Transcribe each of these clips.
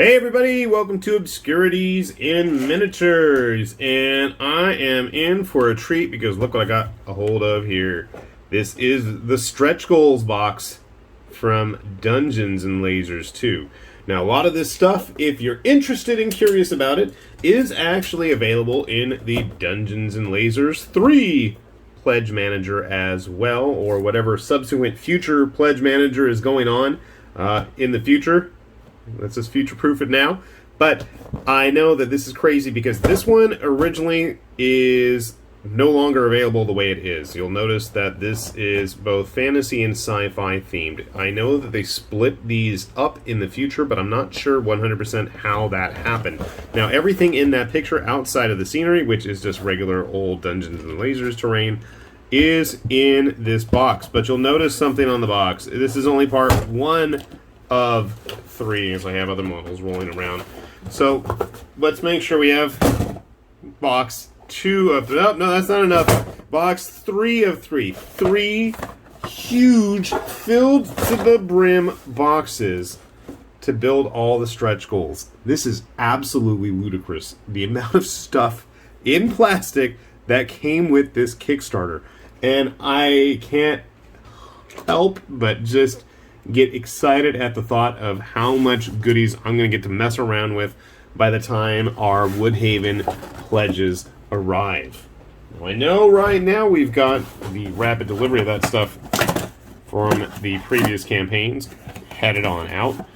Hey everybody, welcome to Obscurities in Miniatures, and I am in for a treat because look what I got a hold of here. This is the Stretch Goals box from Dungeons and Lasers 2. Now a lot of this stuff, if you're interested and curious about it, is actually available in the Dungeons and Lasers 3 Pledge Manager as well, or whatever subsequent future Pledge Manager is going on in the future. Let's just future-proof it now. But I know that this is crazy because this one originally is no longer available the way it is. You'll notice that this is both fantasy and sci-fi themed. I know that they split these up in the future, but I'm not sure 100% how that happened. Now, everything in that picture outside of the scenery, which is just regular old Dungeons and Lasers terrain, is in this box. But you'll notice something on the box. This is only part one of 3, as I have other models rolling around. So let's make sure we have box 2 of 3. Oh, no, that's not enough. Box 3 of 3. 3 huge, filled to the brim boxes to build all the stretch goals. This is absolutely ludicrous. The amount of stuff in plastic that came with this Kickstarter. And I can't help but just get excited at the thought of how much goodies I'm going to get to mess around with by the time our Woodhaven pledges arrive. Now, I know right now we've got the rapid delivery of that stuff from the previous campaigns headed on out,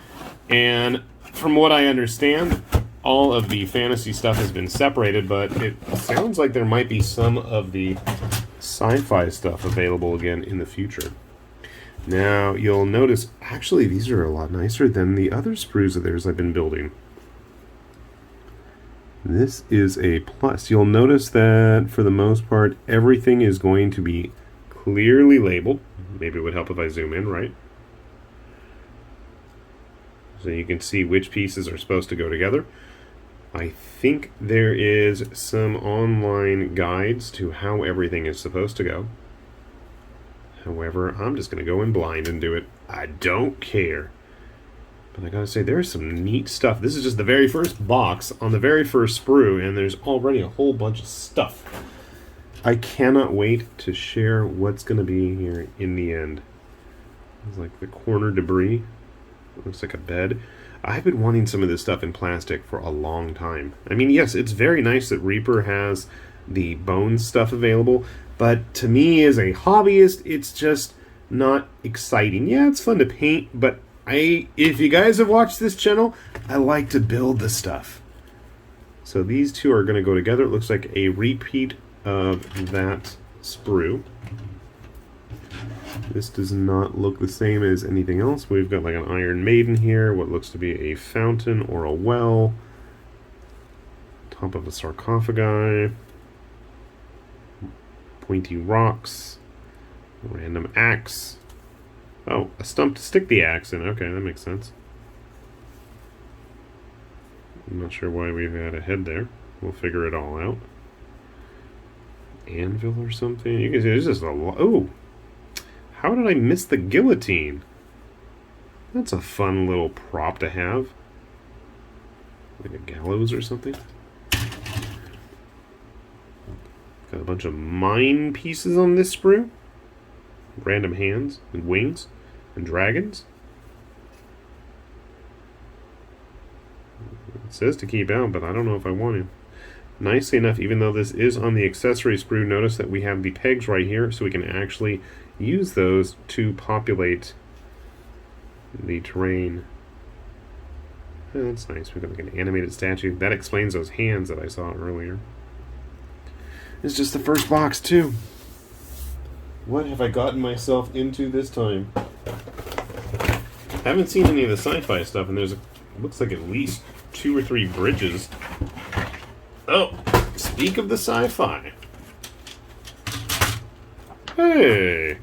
and from what I understand, all of the fantasy stuff has been separated, but it sounds like there might be some of the sci-fi stuff available again in the future. Now, you'll notice, actually, these are a lot nicer than the other sprues of theirs I've been building. This is a plus. You'll notice that, for the most part, everything is going to be clearly labeled. Maybe it would help if I zoom in, right? So you can see which pieces are supposed to go together. I think there is some online guides to how everything is supposed to go. However, I'm just going to go in blind and do it. I don't care. But I gotta say, there's some neat stuff. This is just the very first box on the very first sprue, and there's already a whole bunch of stuff. I cannot wait to share what's going to be here in the end. It's like the corner debris. It looks like a bed. I've been wanting some of this stuff in plastic for a long time. I mean, yes, it's very nice that Reaper has the bones stuff available, but to me, as a hobbyist, it's just not exciting. Yeah, it's fun to paint, but if you guys have watched this channel, I like to build the stuff. So these two are going to go together. It looks like a repeat of that sprue. This does not look the same as anything else. We've got like an Iron Maiden here, what looks to be a fountain or a well, top of a sarcophagi, pointy rocks, random axe. Oh, a stump to stick the axe in. Okay, that makes sense. I'm not sure why we've had a head there. We'll figure it all out. Anvil or something. You can see there's just a lot. Oh, how did I miss the guillotine? That's a fun little prop to have. Like a gallows or something. Got a bunch of mine pieces on this sprue. Random hands and wings and dragons. It says to keep out, but I don't know if I want to. Nicely enough, even though this is on the accessory sprue, notice that we have the pegs right here, so we can actually use those to populate the terrain. Oh, that's nice. We've got like an animated statue. That explains those hands that I saw earlier. It's just the first box, too. What have I gotten myself into this time? I haven't seen any of the sci-fi stuff, and looks like at least 2 or 3 bridges. Oh, speak of the sci-fi. Hey,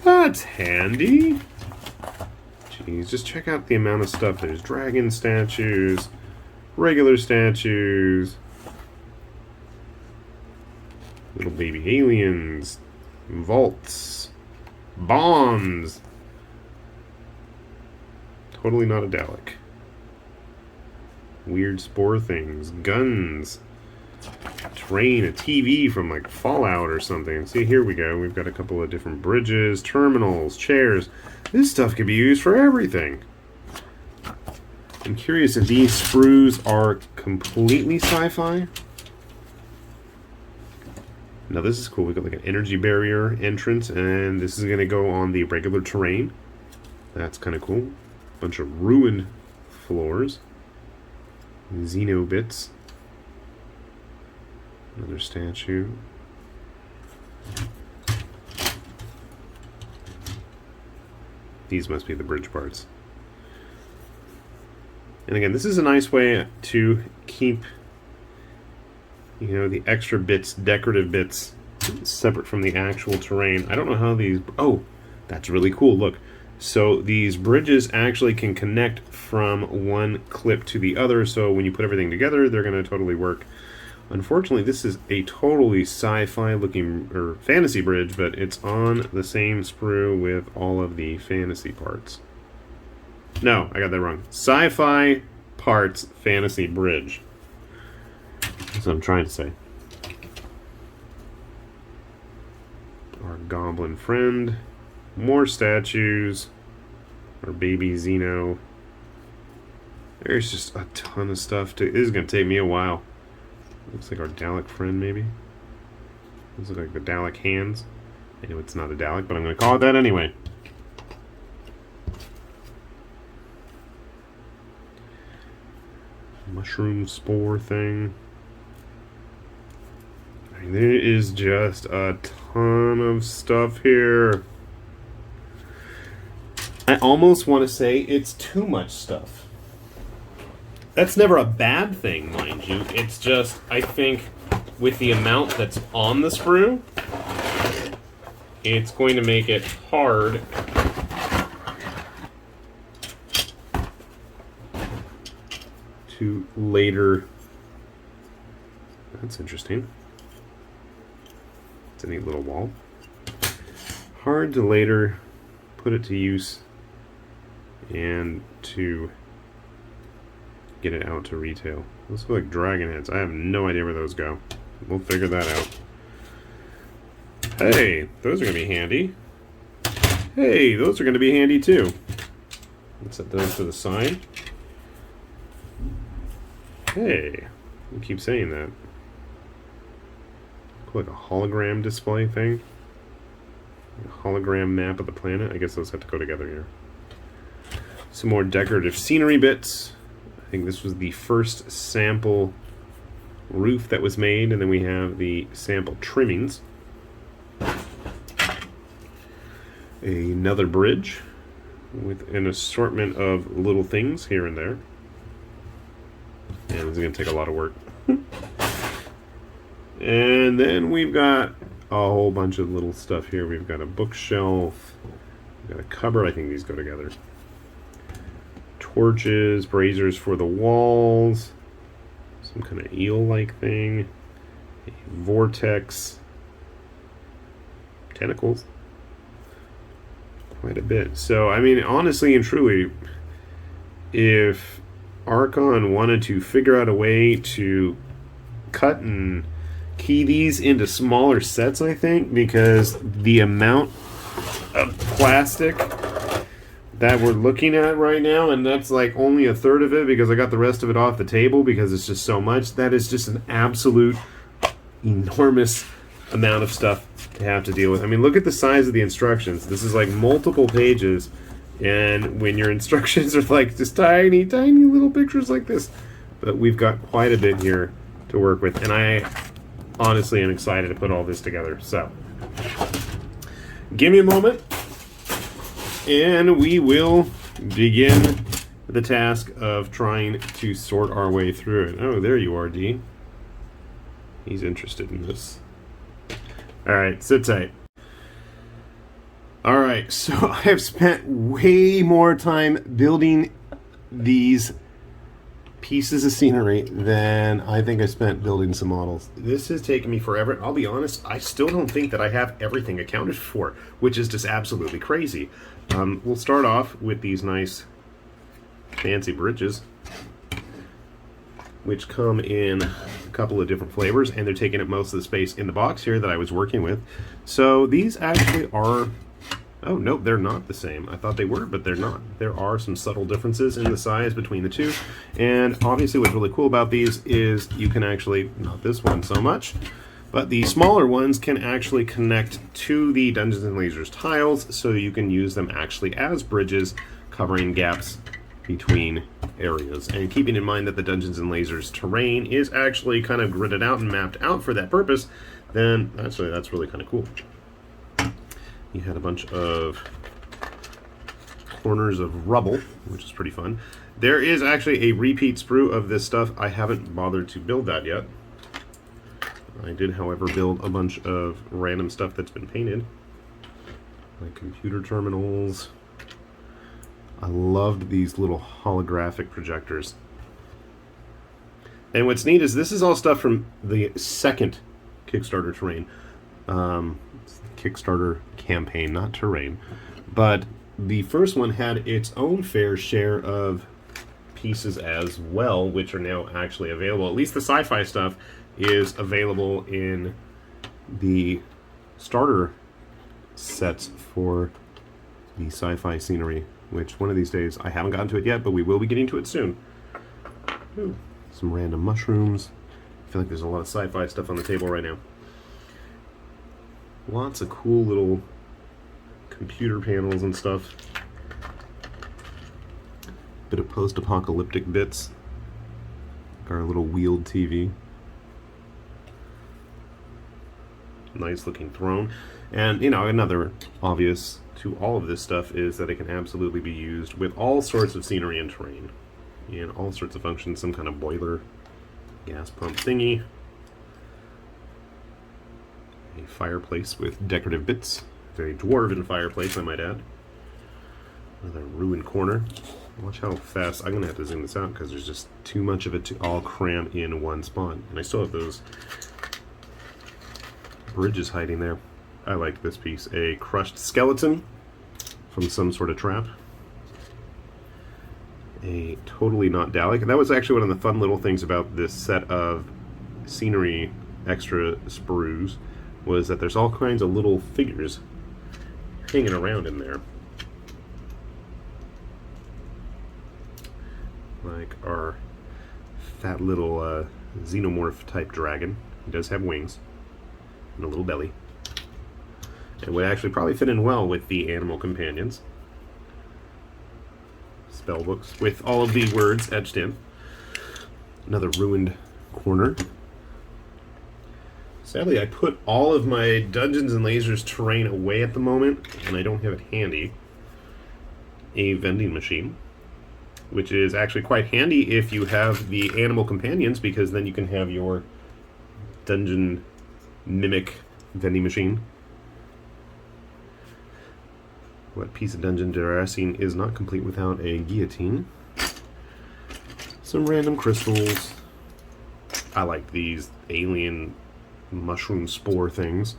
that's handy. Jeez, just check out the amount of stuff. There's dragon statues, regular statues, little baby aliens, vaults, bombs. Totally not a Dalek. weird spore things, guns, train, a TV from like Fallout or something. See, here we go. We've got a couple of different bridges, terminals, chairs. This stuff can be used for everything. I'm curious if these sprues are completely sci-fi. Now this is cool. We've got like an energy barrier entrance, and this is going to go on the regular terrain. That's kind of cool. Bunch of ruined floors. Xeno bits. Another statue. These must be the bridge parts. And again, this is a nice way to keep, you know, the extra bits, decorative bits, separate from the actual terrain. I don't know how these... Oh, that's really cool. Look. So these bridges actually can connect from one clip to the other, so when you put everything together, they're going to totally work. Unfortunately, this is a totally sci-fi looking, or fantasy bridge, but it's on the same sprue with all of the fantasy parts. No, I got that wrong. Sci-fi parts fantasy bridge. That's what I'm trying to say. Our goblin friend. More statues. Our baby Xeno. There's just a ton of stuff. This is going to take me a while. Looks like our Dalek friend, maybe. Looks like the Dalek hands. I know it's not a Dalek, but I'm going to call it that anyway. Mushroom spore thing. I mean, there is just a ton of stuff here. I almost want to say it's too much stuff. That's never a bad thing, mind you. It's just, I think, with the amount that's on the sprue, it's going to make it hard to later... That's interesting. It's a neat little wall. Hard to later put it to use and to get it out to retail. Those look like dragon heads. I have no idea where those go. We'll figure that out. Hey, those are going to be handy. Hey, those are going to be handy too. Let's set those to the side. Hey, you keep saying that. Like a hologram display thing. A hologram map of the planet. I guess those have to go together here. Some more decorative scenery bits. I think this was the first sample roof that was made, and then we have the sample trimmings. Another bridge with an assortment of little things here and there. And this is going to take a lot of work. And then we've got a whole bunch of little stuff here. We've got a bookshelf. We've got a cupboard. I think these go together. Torches, braziers for the walls. Some kind of eel-like thing. A vortex. Tentacles. Quite a bit. So, I mean, honestly and truly, if Archon wanted to figure out a way to cut and key these into smaller sets, I think, because the amount of plastic that we're looking at right now, and that's like only a third of it because I got the rest of it off the table because it's just so much. That is just an absolute enormous amount of stuff to have to deal with. I mean, look at the size of the instructions. This is like multiple pages, and when your instructions are like just tiny, tiny little pictures like this. But we've got quite a bit here to work with, and I honestly am excited to put all this together. So, give me a moment, and we will begin the task of trying to sort our way through it. Oh, there you are, D. He's interested in this. Alright, sit tight. Alright, so I have spent way more time building these pieces of scenery than I think I spent building some models. This has taken me forever. I'll be honest, I still don't think that I have everything accounted for, which is just absolutely crazy. We'll start off with these nice fancy bridges. which come in a couple of different flavors, and they're taking up most of the space in the box here that I was working with. So these actually are... Oh, no, they're not the same. I thought they were, but they're not. There are some subtle differences in the size between the two. And obviously what's really cool about these is you can actually, not this one so much, but the smaller ones can actually connect to the Dungeons & Lasers tiles, so you can use them actually as bridges, covering gaps between areas. And keeping in mind that the Dungeons & Lasers terrain is actually kind of gridded out and mapped out for that purpose, then actually that's really kind of cool. You had a bunch of corners of rubble, which is pretty fun. There is actually a repeat sprue of this stuff. I haven't bothered to build that yet. I did, however, build a bunch of random stuff that's been painted. Like computer terminals. I loved these little holographic projectors. And what's neat is this is all stuff from the second Kickstarter terrain. Kickstarter campaign, not terrain. But the first one had its own fair share of pieces as well, which are now actually available. At least the sci-fi stuff is available in the starter sets for the sci-fi scenery, which one of these days, I haven't gotten to it yet, but we will be getting to it soon. Ooh, some random mushrooms. I feel like there's a lot of sci-fi stuff on the table right now. Lots of cool little computer panels and stuff. Bit of post-apocalyptic bits. Like our little wheeled TV. Nice looking throne. And, you know, another obvious to all of this stuff is that it can absolutely be used with all sorts of scenery and terrain. And all sorts of functions, some kind of boiler, gas pump thingy. A fireplace with decorative bits. Very dwarven fireplace, I might add. Another ruined corner. Watch how fast. I'm going to have to zoom this out because there's just too much of it to all cram in one spot. And I still have those bridges hiding there. I like this piece. A crushed skeleton from some sort of trap. A totally not Dalek. That was actually one of the fun little things about this set of scenery extra sprues, was that there's all kinds of little figures hanging around in there. Like our fat little xenomorph type dragon. He does have wings and a little belly. It would actually probably fit in well with the animal companions. Spell books with all of the words etched in. Another ruined corner. Sadly, I put all of my Dungeons & Lasers terrain away at the moment, and I don't have it handy. A vending machine, which is actually quite handy if you have the animal companions, because then you can have your dungeon mimic vending machine. What piece of dungeon dressing is not complete without a guillotine? Some random crystals. I like these alien mushroom spore things.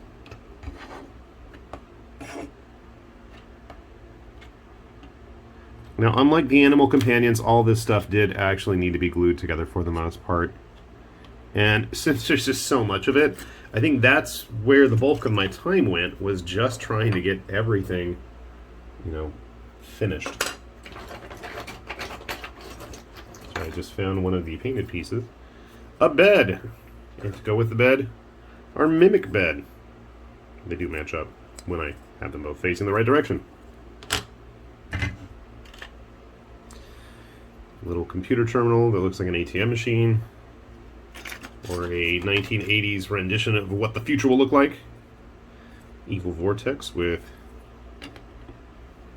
Now, unlike the animal companions, all this stuff did actually need to be glued together for the most part. And since there's just so much of it, I think that's where the bulk of my time went, was just trying to get everything, you know, finished. So I just found one of the painted pieces. A bed! And to go with the bed, our mimic bed. They do match up when I have them both facing the right direction. Little computer terminal that looks like an ATM machine, or a 1980s rendition of what the future will look like. Evil vortex with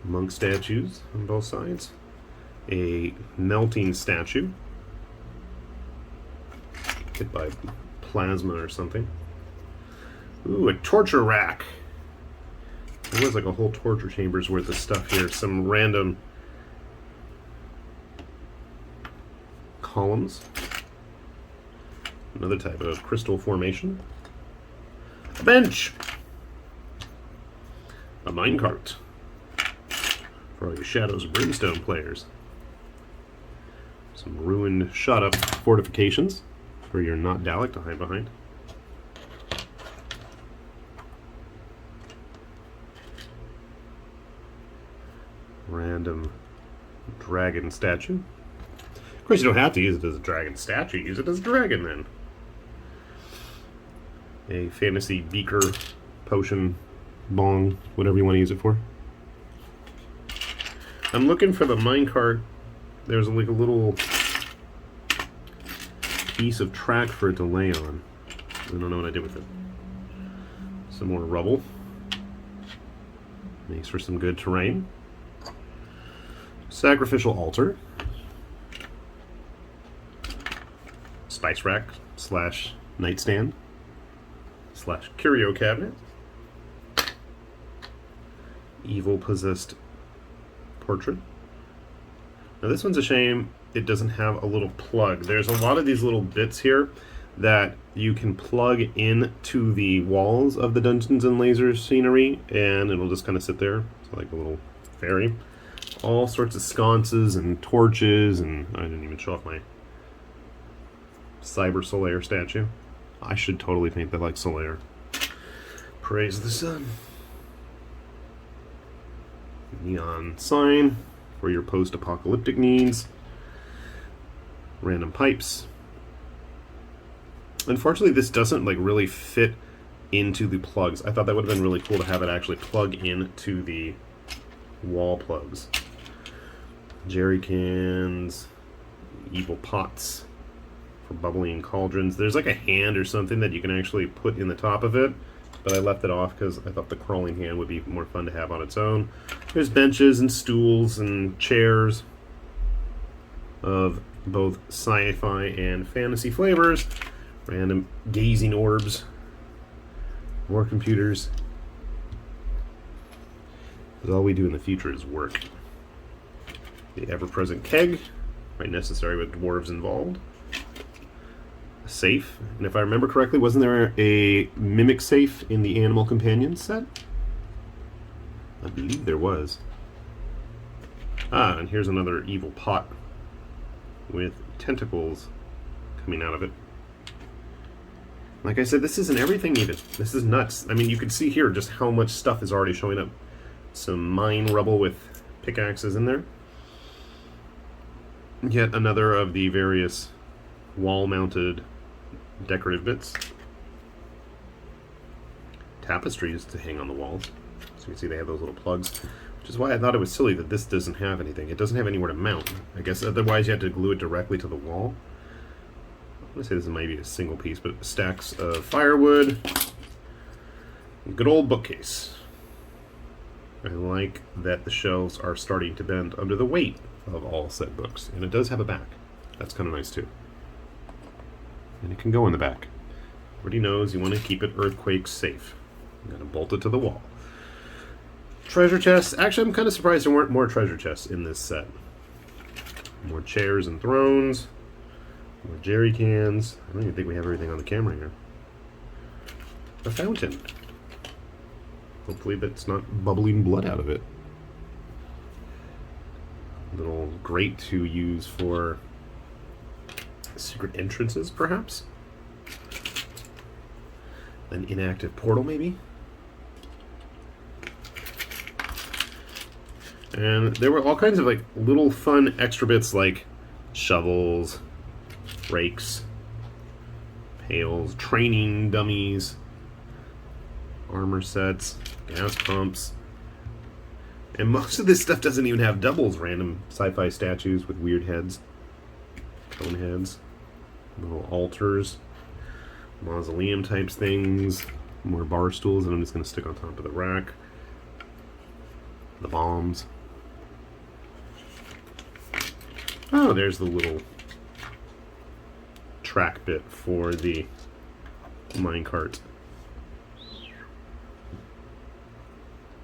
monk statues on both sides. A melting statue hit by plasma or something. Ooh, a torture rack. There was like a whole torture chamber's worth of stuff here. Some random columns. Another type of crystal formation. A bench. A minecart. For all you Shadows of Brimstone players. Some ruined, shot up fortifications for your not Dalek to hide behind. Random dragon statue. Of course, you don't have to use it as a dragon statue. Use it as a dragon, then. A fantasy beaker, potion, bong, whatever you want to use it for. I'm looking for the minecart. There's like a little piece of track for it to lay on. I don't know what I did with it. Some more rubble. Makes for some good terrain. Sacrificial altar. Spice rack slash nightstand slash curio cabinet. Evil possessed portrait. Now this one's a shame it doesn't have a little plug. There's a lot of these little bits here that you can plug into the walls of the Dungeons and Lasers scenery, and it'll just kind of sit there. It's like a little fairy. All sorts of sconces and torches, and I didn't even show off my Cyber Solaire statue. I should totally paint that like Solaire. Praise the sun. Neon sign for your post-apocalyptic needs. Random pipes. Unfortunately, this doesn't like really fit into the plugs. I thought that would have been really cool to have it actually plug into the wall plugs. Jerry cans, evil pots for bubbling cauldrons. There's like a hand or something that you can actually put in the top of it, but I left it off because I thought the crawling hand would be more fun to have on its own. There's benches and stools and chairs of both sci-fi and fantasy flavors. Random gazing orbs. More computers. Because all we do in the future is work. The ever-present keg, quite necessary with dwarves involved. A safe, and if I remember correctly, wasn't there a mimic safe in the Animal Companion set? I believe there was. Ah, and here's another evil pot with tentacles coming out of it. Like I said, this isn't everything even. This is nuts. I mean, you can see here just how much stuff is already showing up. Some mine rubble with pickaxes in there. Yet another of the various wall-mounted decorative bits. Tapestries to hang on the walls. So you can see they have those little plugs. Which is why I thought it was silly that this doesn't have anything. It doesn't have anywhere to mount. I guess otherwise you have to glue it directly to the wall. I'm going to say this is maybe a single piece, but stacks of firewood. Good old bookcase. I like that the shelves are starting to bend under the weight of all said books. And it does have a back. That's kind of nice too. And it can go in the back. Everybody knows you want to keep it earthquake safe. You gotta bolt it to the wall. Treasure chests. Actually, I'm kind of surprised there weren't more treasure chests in this set. More chairs and thrones. More jerry cans. I don't even think we have everything on the camera here. A fountain. Hopefully that's not bubbling blood out of it. Little grate to use for secret entrances, perhaps? An inactive portal, maybe? And there were all kinds of like little fun extra bits like shovels, rakes, pails, training dummies, armor sets, gas pumps. And most of this stuff doesn't even have doubles. Random sci-fi statues with weird heads, cone heads, little altars, mausoleum types things, more bar stools that I'm just going to stick on top of the rack. The bombs. Oh, there's the little track bit for the minecart.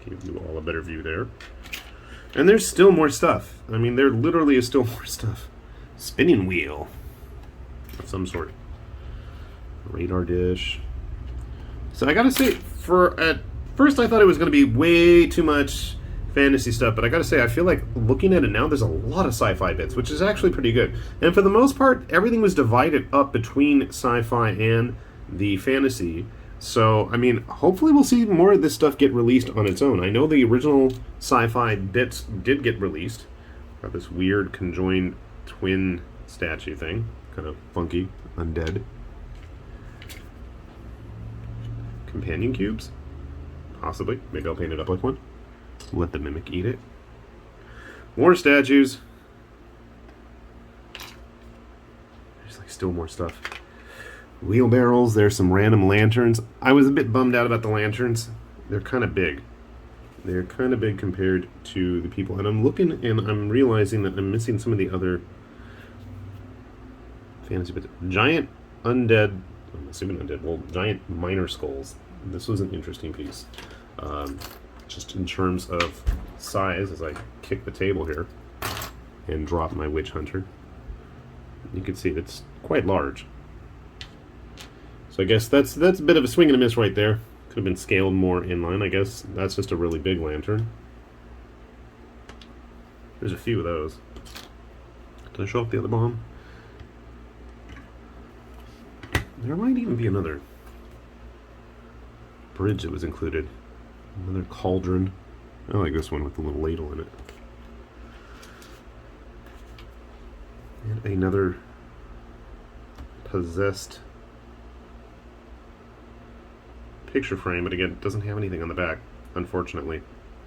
Give you all a better view there. And there's still more stuff. I mean, there literally is still more stuff. Spinning wheel of some sort. Radar dish. So I gotta say, at first I thought it was going to be way too much fantasy stuff, but I gotta say, I feel like looking at it now, there's a lot of sci-fi bits, which is actually pretty good. And for the most part, everything was divided up between sci-fi and the fantasy. So, I mean, hopefully we'll see more of this stuff get released on its own. I know the original sci-fi bits did get released. Got this weird conjoined twin statue thing. Kind of funky, undead. Companion cubes? Possibly. Maybe I'll paint it up like one. Let the mimic eat it. More statues. There's like still more stuff. Wheelbarrows. There's some random lanterns. I was a bit bummed out about the lanterns. They're kind of big. They're kind of big compared to the people. And I'm looking and I'm realizing that I'm missing some of the other fantasy bits. Giant undead. I'm assuming undead. Well, giant miner skulls. This was an interesting piece. Just in terms of size, as I kick the table here and drop my witch hunter, you can see it's quite large. So I guess that's a bit of a swing and a miss right there. Could have been scaled more in line. I guess that's just a really big lantern. There's a few of those. Did I show off the other bomb? There might even be another bridge that was included. Another cauldron. I like this one with the little ladle in it. And another possessed picture frame, but again, it doesn't have anything on the back, unfortunately.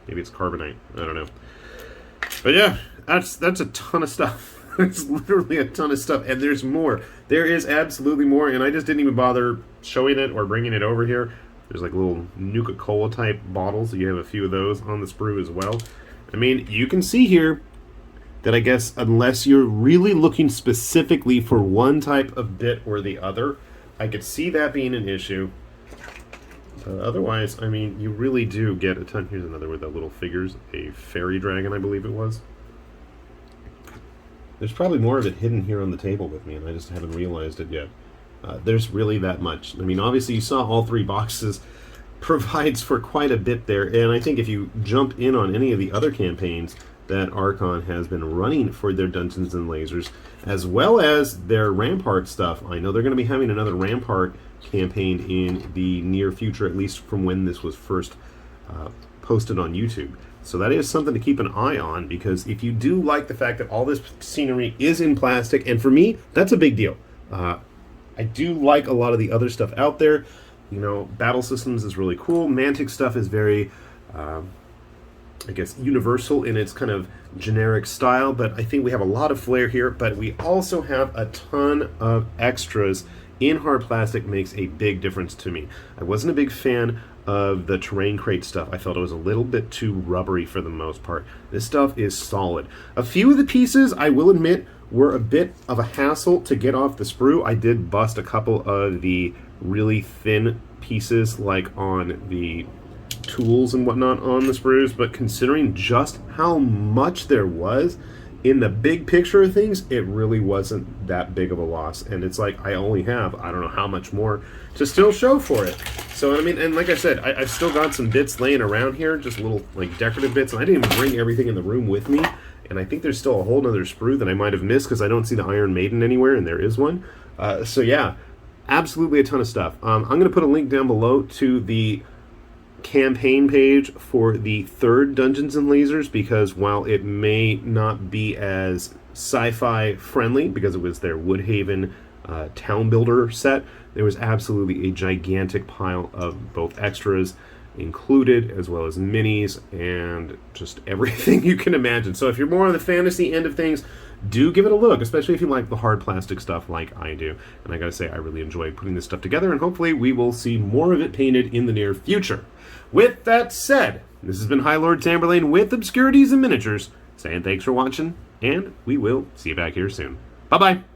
Maybe it's carbonite. I don't know. But yeah, that's a ton of stuff. It's literally a ton of stuff, and there's more. There is absolutely more, and I just didn't even bother showing it or bringing it over here. There's like little Nuka-Cola type bottles. You have a few of those on the sprue as well. I mean, you can see here that I guess unless you're really looking specifically for one type of bit or the other, I could see that being an issue. Otherwise, I mean, you really do get a ton. Here's another with the little figures. A fairy dragon, I believe it was. There's probably more of it hidden here on the table with me, and I just haven't realized it yet. There's really that much. I mean, obviously you saw all three boxes provides for quite a bit there, and I think if you jump in on any of the other campaigns that Archon has been running for their Dungeons and Lasers, as well as their Rampart stuff, I know they're going to be having another Rampart campaign in the near future, at least from when this was first posted on YouTube. So that is something to keep an eye on, because if you do like the fact that all this scenery is in plastic, and for me, that's a big deal. I do like a lot of the other stuff out there. You know, Battle Systems is really cool. Mantic stuff is very, I guess, universal in its kind of generic style, but I think we have a lot of flair here, but we also have a ton of extras in hard plastic. Makes a big difference to me. I wasn't a big fan of the terrain crate stuff. I felt it was a little bit too rubbery for the most part. This stuff is solid. A few of the pieces, I will admit, were a bit of a hassle to get off the sprue. I did bust a couple of the really thin pieces, like on the tools and whatnot on the sprues, but considering just how much there was in the big picture of things, it really wasn't that big of a loss. And it's like I only have, I don't know how much more to still show for it. So, I mean, and like I said, I've still got some bits laying around here, just little like decorative bits, and I didn't even bring everything in the room with me. And I think there's still a whole nother sprue that I might have missed because I don't see the Iron Maiden anywhere, and there is one. So yeah, absolutely a ton of stuff. I'm going to put a link down below to the campaign page for the third Dungeons and Lasers, because while it may not be as sci-fi friendly because it was their Woodhaven town builder set, there was absolutely a gigantic pile of both extras included, as well as minis and just everything you can imagine. So if you're more on the fantasy end of things, do give it a look, especially if you like the hard plastic stuff like I do. And I gotta say, I really enjoy putting this stuff together, and hopefully we will see more of it painted in the near future. With that said, this has been High Lord Tamberlane with Obscurities and Miniatures, saying thanks for watching, and we will see you back here soon. Bye-bye!